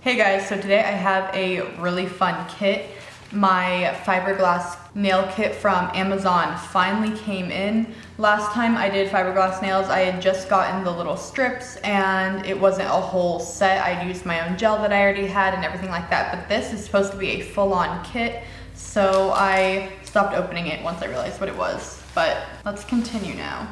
Hey guys, so today I have a really fun kit. My fiberglass nail kit from Amazon finally came in. Last time I did fiberglass nails, I had just gotten the little strips and it wasn't a whole set. I'd used my own gel that I already had and everything like that, but this is supposed to be a full-on kit, so I stopped opening it once I realized what it was. But let's continue now.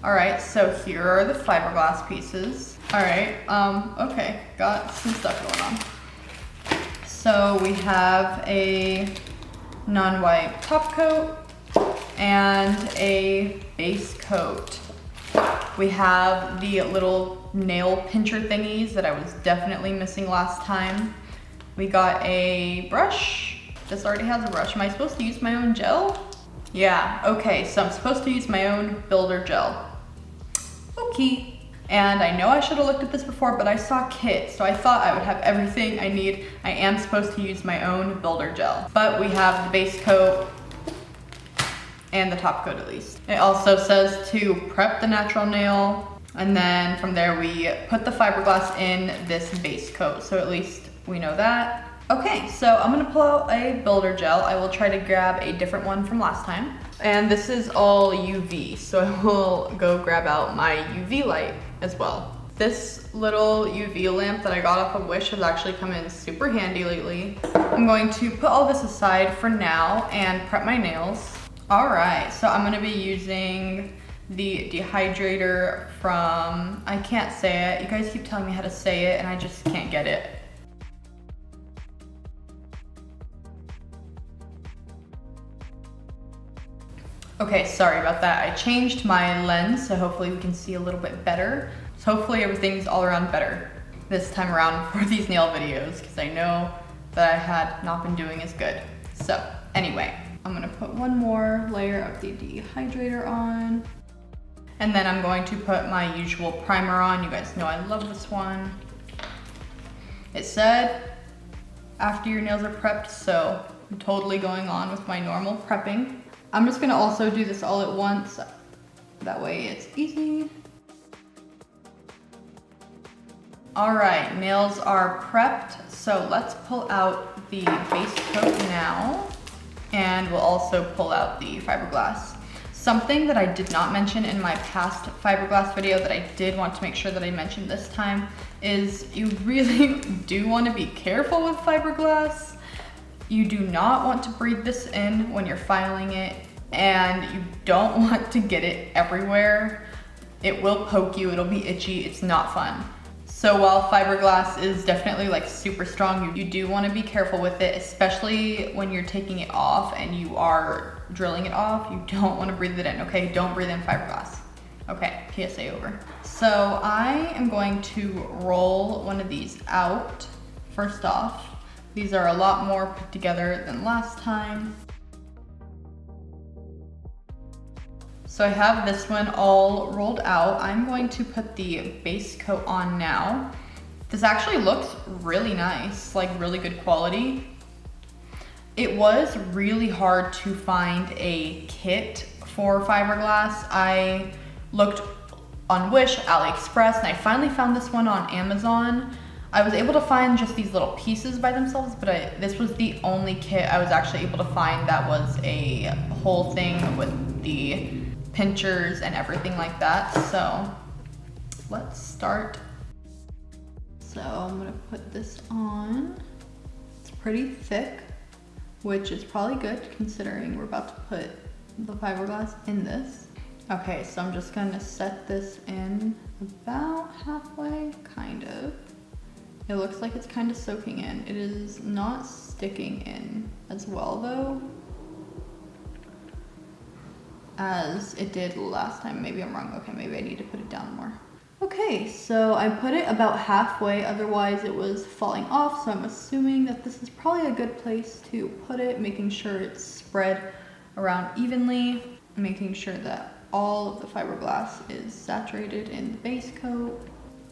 All right, so here are the fiberglass pieces. All right, okay, got some stuff going on. So we have a non-white top coat and a base coat. We have the little nail pincher thingies that I was definitely missing last time. We got a brush. This already has a brush. Am I supposed to use my own gel? Yeah, okay, so I'm supposed to use my own builder gel. Okay. And I know I should have looked at this before, but I saw kit, so I thought I would have everything I need. I am supposed to use my own builder gel, but we have the base coat and the top coat at least. It also says to prep the natural nail, and then from there we put the fiberglass in this base coat, so at least we know that. Okay, so I'm gonna pull out a builder gel. I will try to grab a different one from last time. And this is all UV, so I will go grab out my UV light as well. This little UV lamp that I got off of Wish has actually come in super handy lately. I'm going to put all this aside for now and prep my nails. All right, so I'm gonna be using the dehydrator from, I can't say it. You guys keep telling me how to say it and I just can't get it. Okay, sorry about that. I changed my lens, so hopefully we can see a little bit better. So hopefully everything's all around better this time around for these nail videos, because I know that I had not been doing as good. So anyway, I'm gonna put one more layer of the dehydrator on. And then I'm going to put my usual primer on. You guys know I love this one. It said after your nails are prepped, so I'm totally going on with my normal prepping. I'm just gonna also do this all at once. That way it's easy. All right, nails are prepped. So let's pull out the base coat now. And we'll also pull out the fiberglass. Something that I did not mention in my past fiberglass video that I did want to make sure that I mentioned this time is you really do wanna be careful with fiberglass. You do not want to breathe this in when you're filing it, and you don't want to get it everywhere. It will poke you, it'll be itchy, it's not fun. So while fiberglass is definitely like super strong, you do want to be careful with it, especially when you're taking it off and you are drilling it off. You don't want to breathe it in, okay? Don't breathe in fiberglass. Okay, PSA over. So I am going to roll one of these out. First off, these are a lot more put together than last time. So I have this one all rolled out. I'm going to put the base coat on now. This actually looks really nice, like really good quality. It was really hard to find a kit for fiberglass. I looked on Wish, AliExpress, and I finally found this one on Amazon. I was able to find just these little pieces by themselves, but this was the only kit I was actually able to find that was a whole thing with the pinchers and everything like that. So let's start. So I'm gonna put this on. It's pretty thick, which is probably good considering we're about to put the fiberglass in this. Okay, so I'm just gonna set this in about halfway, kind of. It looks like it's kind of soaking in. It is not sticking in as well though as it did last time. Maybe I'm wrong. Okay, maybe I need to put it down more. Okay, so I put it about halfway, otherwise it was falling off, so I'm assuming that this is probably a good place to put it, making sure it's spread around evenly, making sure that all of the fiberglass is saturated in the base coat.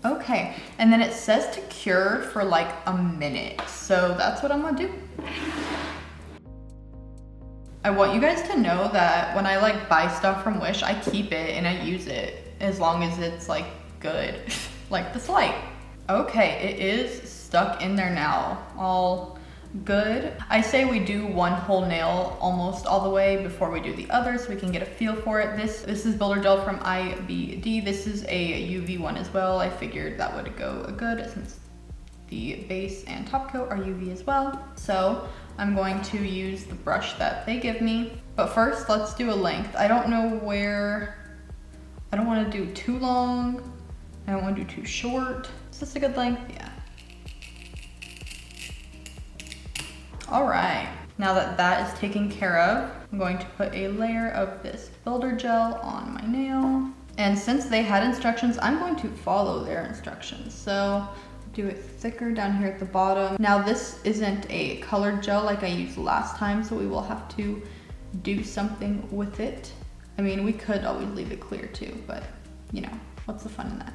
Okay, and then it says to cure for like a minute, so that's what I'm gonna do. I want you guys to know that when I like buy stuff from Wish, I keep it and I use it as long as it's like good, like this light. Okay, it is stuck in there now, all good. I say we do one whole nail almost all the way before we do the other so we can get a feel for it. This is builder gel from IBD. This is a UV one as well. I figured that would go good since the base and top coat are UV as well. So I'm going to use the brush that they give me. But first, let's do a length. I don't know where, I don't want to do too long. I don't want to do too short. Is this a good length? Yeah. All right, now that that is taken care of, I'm going to put a layer of this builder gel on my nail. And since they had instructions, I'm going to follow their instructions. So do it thicker down here at the bottom. Now this isn't a colored gel like I used last time, so we will have to do something with it. I mean, we could always leave it clear too, but you know, what's the fun in that?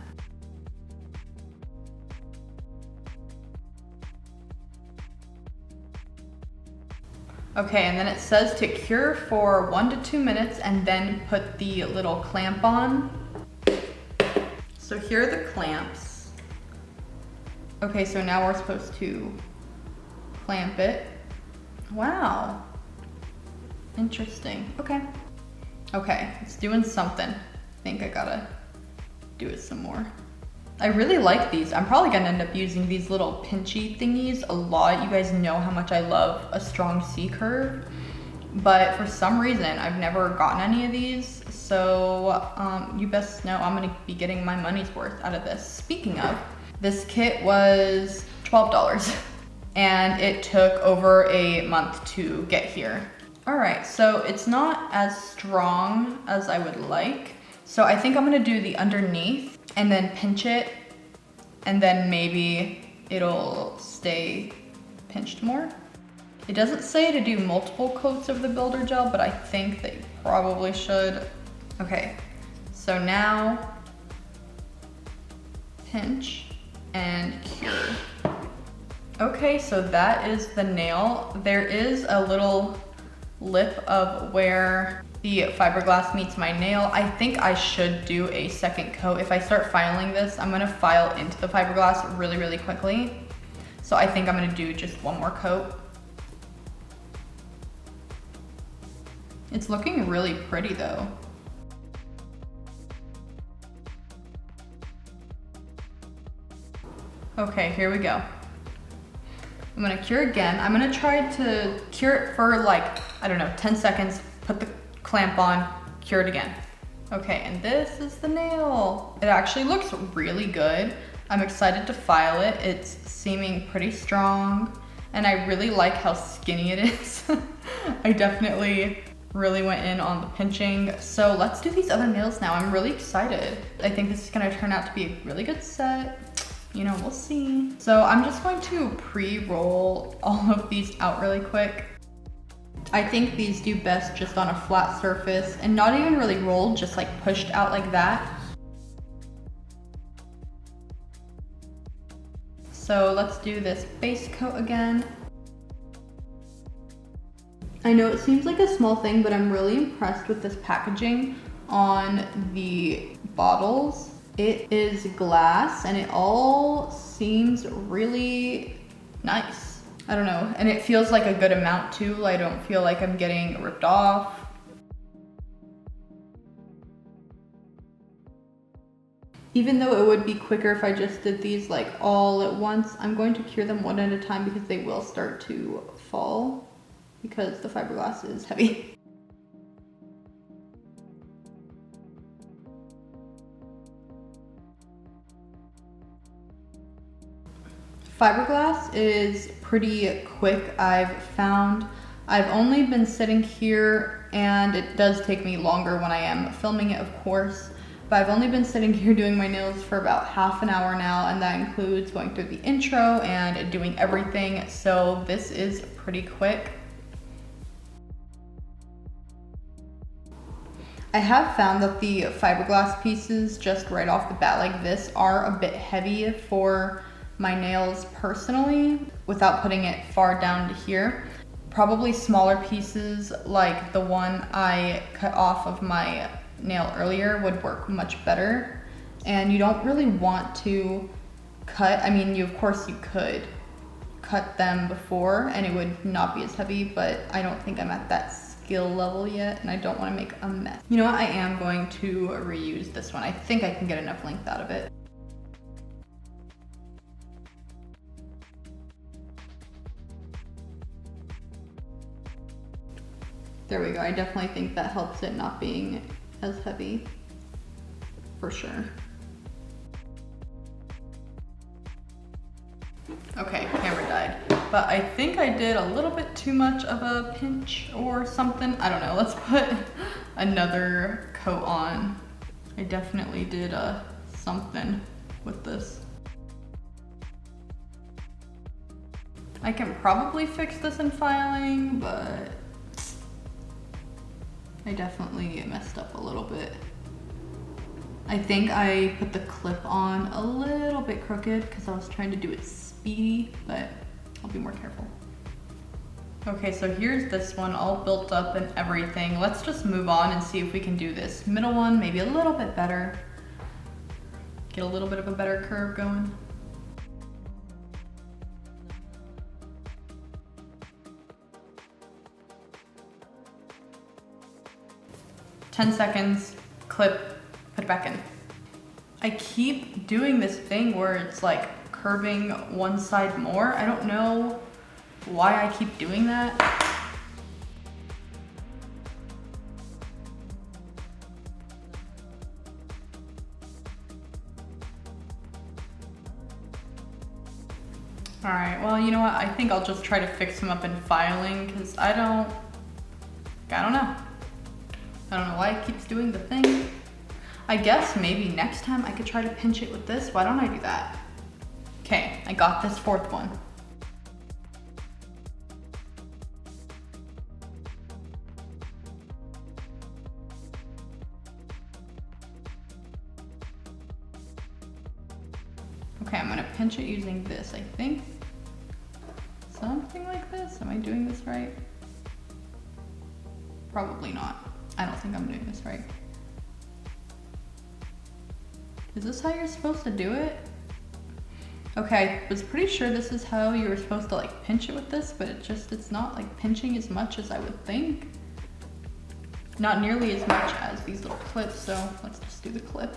Okay, and then it says to cure for 1 to 2 minutes and then put the little clamp on. So here are the clamps. Okay, so now we're supposed to clamp it. Wow, interesting, okay. Okay, it's doing something. I think I gotta do it some more. I really like these. I'm probably gonna end up using these little pinchy thingies a lot. You guys know how much I love a strong C curve, but for some reason I've never gotten any of these. So you best know I'm gonna be getting my money's worth out of this. Speaking of, this kit was $12 and it took over a month to get here. All right, so it's not as strong as I would like. So I think I'm gonna do the underneath and then pinch it, and then maybe it'll stay pinched more. It doesn't say to do multiple coats of the builder gel, but I think that you probably should. Okay, so now pinch and cure. Okay, so that is the nail. There is a little lip of where the fiberglass meets my nail. I think I should do a second coat. If I start filing this, I'm gonna file into the fiberglass really, really quickly. So I think I'm gonna do just one more coat. It's looking really pretty though. Okay, here we go. I'm gonna cure again. I'm gonna try to cure it for like, I don't know, 10 seconds, put the clamp on, cure it again. Okay, and this is the nail. It actually looks really good. I'm excited to file it. It's seeming pretty strong, and I really like how skinny it is. I definitely really went in on the pinching. So let's do these other nails now. I'm really excited. I think this is gonna turn out to be a really good set. You know, we'll see. So I'm just going to pre-roll all of these out really quick. I think these do best just on a flat surface and not even really rolled, just like pushed out like that. So let's do this base coat again. I know it seems like a small thing, but I'm really impressed with this packaging on the bottles. It is glass and it all seems really nice. I don't know, and it feels like a good amount too. I don't feel like I'm getting ripped off. Even though it would be quicker if I just did these like all at once, I'm going to cure them one at a time because they will start to fall because the fiberglass is heavy. Fiberglass is pretty quick, I've found. I've only been sitting here, and it does take me longer when I am filming it, of course, but I've only been sitting here doing my nails for about half an hour now, and that includes going through the intro and doing everything, so this is pretty quick. I have found that the fiberglass pieces just right off the bat like this are a bit heavy for my nails personally, without putting it far down to here. Probably smaller pieces like the one I cut off of my nail earlier would work much better. And you don't really want to cut. I mean, of course you could cut them before and it would not be as heavy, but I don't think I'm at that skill level yet and I don't want to make a mess. You know what, I am going to reuse this one. I think I can get enough length out of it. There we go. I definitely think that helps it not being as heavy, for sure. Okay, camera died. But I think I did a little bit too much of a pinch or something. I don't know. Let's put another coat on. I definitely did something with this. I can probably fix this in filing, but I definitely messed up a little bit. I think I put the clip on a little bit crooked because I was trying to do it speedy, but I'll be more careful. Okay, so here's this one all built up and everything. Let's just move on and see if we can do this middle one maybe a little bit better. Get a little bit of a better curve going. "10 seconds, clip, put it back in." I keep doing this thing where it's like curving one side more. I don't know why I keep doing that. All right, well, you know what? I think I'll just try to fix them up in filing because I don't know. I don't know why it keeps doing the thing. I guess maybe next time I could try to pinch it with this. Why don't I do that? Okay, I got this fourth one. Okay, I'm gonna pinch it using this, I think. Something like this. Am I doing this right? Probably not. I don't think I'm doing this right. Is this how you're supposed to do it? Okay, I was pretty sure this is how you were supposed to like pinch it with this, but it's not like pinching as much as I would think. Not nearly as much as these little clips, so let's just do the clip.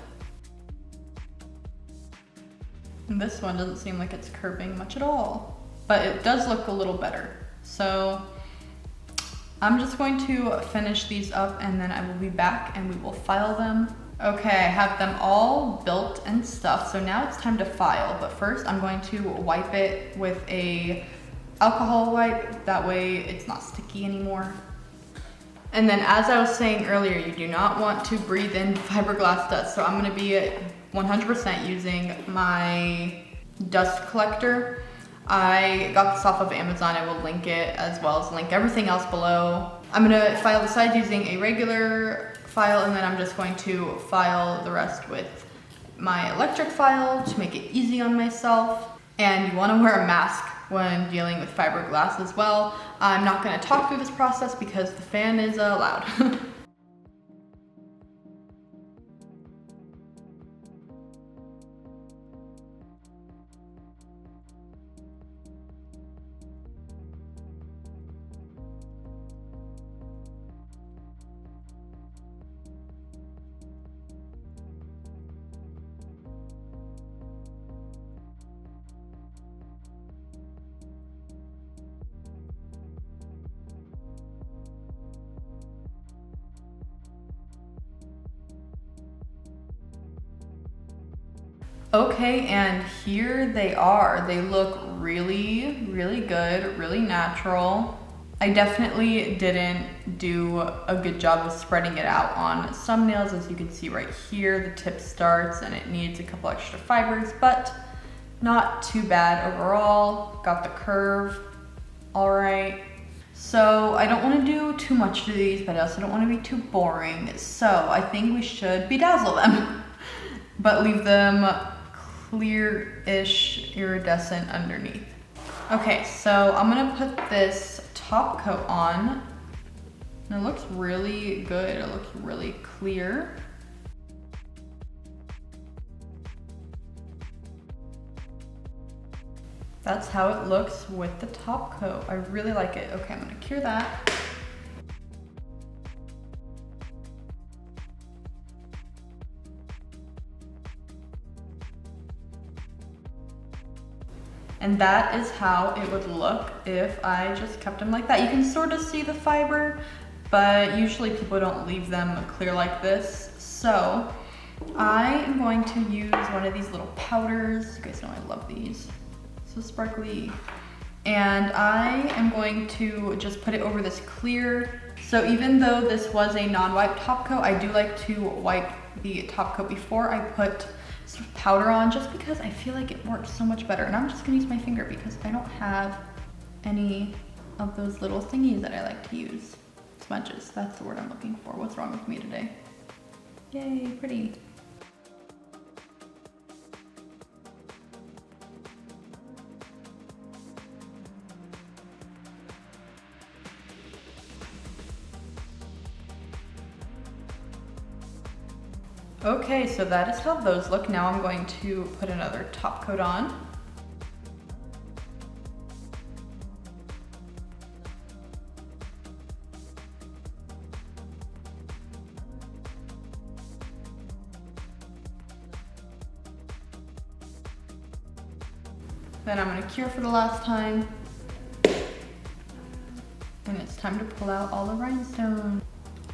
And this one doesn't seem like it's curving much at all, but it does look a little better. So I'm just going to finish these up and then I will be back and we will file them. Okay, I have them all built and stuff, so now it's time to file. But first I'm going to wipe it with a alcohol wipe, that way it's not sticky anymore. And then as I was saying earlier, you do not want to breathe in fiberglass dust, so I'm gonna be 100% using my dust collector. I got this off of Amazon. I will link it as well as link everything else below. I'm gonna file the sides using a regular file and then I'm just going to file the rest with my electric file to make it easy on myself. And you wanna wear a mask when dealing with fiberglass as well. I'm not gonna talk through this process because the fan is loud. Okay, and here they are. They look really, really good, really natural. I definitely didn't do a good job of spreading it out on some nails. As you can see right here, the tip starts and it needs a couple extra fibers, but not too bad overall. Got the curve, all right. So I don't want to do too much to these, but I also don't want to be too boring. So I think we should bedazzle them, but leave them clear-ish iridescent underneath. Okay, so I'm gonna put this top coat on. And it looks really good. It looks really clear. That's how it looks with the top coat. I really like it. Okay, I'm gonna cure that. And that is how it would look if I just kept them like that. You can sort of see the fiber, but usually people don't leave them clear like this. So I am going to use one of these little powders. You guys know I love these. So sparkly. And I am going to just put it over this clear. So even though this was a non-wipe top coat, I do like to wipe the top coat before I put some powder on, just because I feel like it works so much better. And I'm just gonna use my finger because I don't have any of those little thingies that I like to use. Smudges, that's the word I'm looking for. What's wrong with me today? Yay, pretty. Okay, so that is how those look. Now I'm going to put another top coat on. Then I'm gonna cure for the last time. And it's time to pull out all the rhinestone.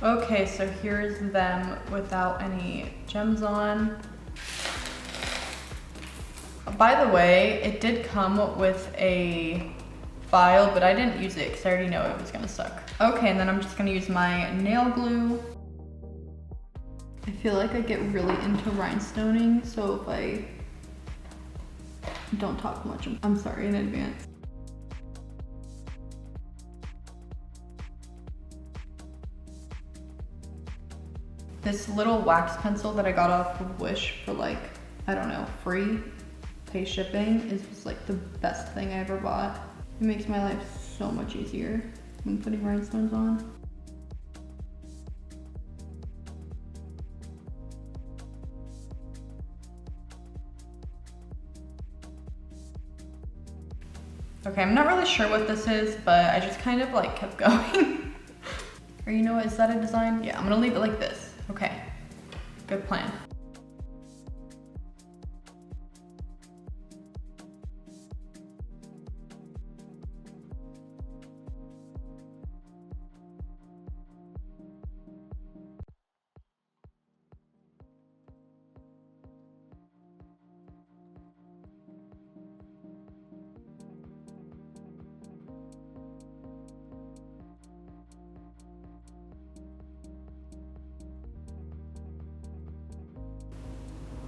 Okay, so here's them without any gems on. By the way, it did come with a file, but I didn't use it because I already know it was gonna suck. Okay, and then I'm just gonna use my nail glue. I feel like I get really into rhinestoning, so if I don't talk much, I'm sorry in advance. This little wax pencil that I got off of Wish for like, I don't know, free, pay shipping, is just like the best thing I ever bought. It makes my life so much easier when putting rhinestones on. Okay, I'm not really sure what this is, but I just kind of like kept going. Or you know what, is that a design? Yeah, I'm gonna leave it like this. Okay, good plan.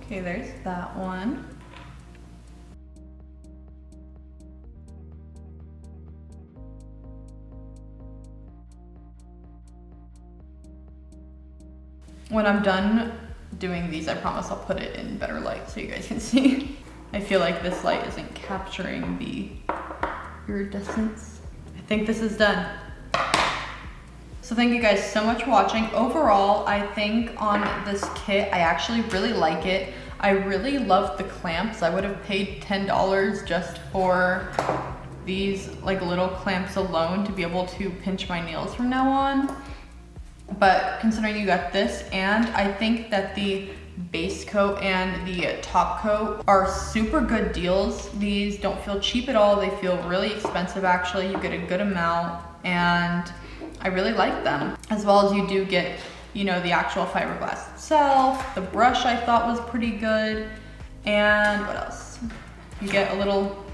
Okay, there's that one. When I'm done doing these, I promise I'll put it in better light so you guys can see. I feel like this light isn't capturing the iridescence. I think this is done. So thank you guys so much for watching. Overall, I think on this kit, I actually really like it. I really love the clamps. I would have paid $10 just for these like little clamps alone to be able to pinch my nails from now on. But considering you got this, and I think that the base coat and the top coat are super good deals. These don't feel cheap at all. They feel really expensive actually. You get a good amount, and I really like them. As well as you do get, you know, the actual fiberglass itself. The brush I thought was pretty good. And what else? You get a little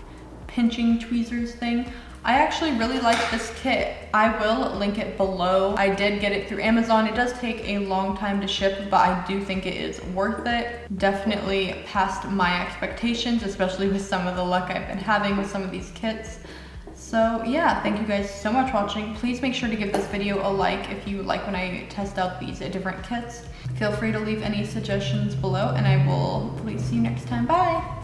pinching tweezers thing. I actually really like this kit. I will link it below. I did get it through Amazon. It does take a long time to ship, but I do think it is worth it. Definitely past my expectations, especially with some of the luck I've been having with some of these kits. So yeah, thank you guys so much for watching. Please make sure to give this video a like if you like when I test out these different kits. Feel free to leave any suggestions below, and I will see you next time. Bye!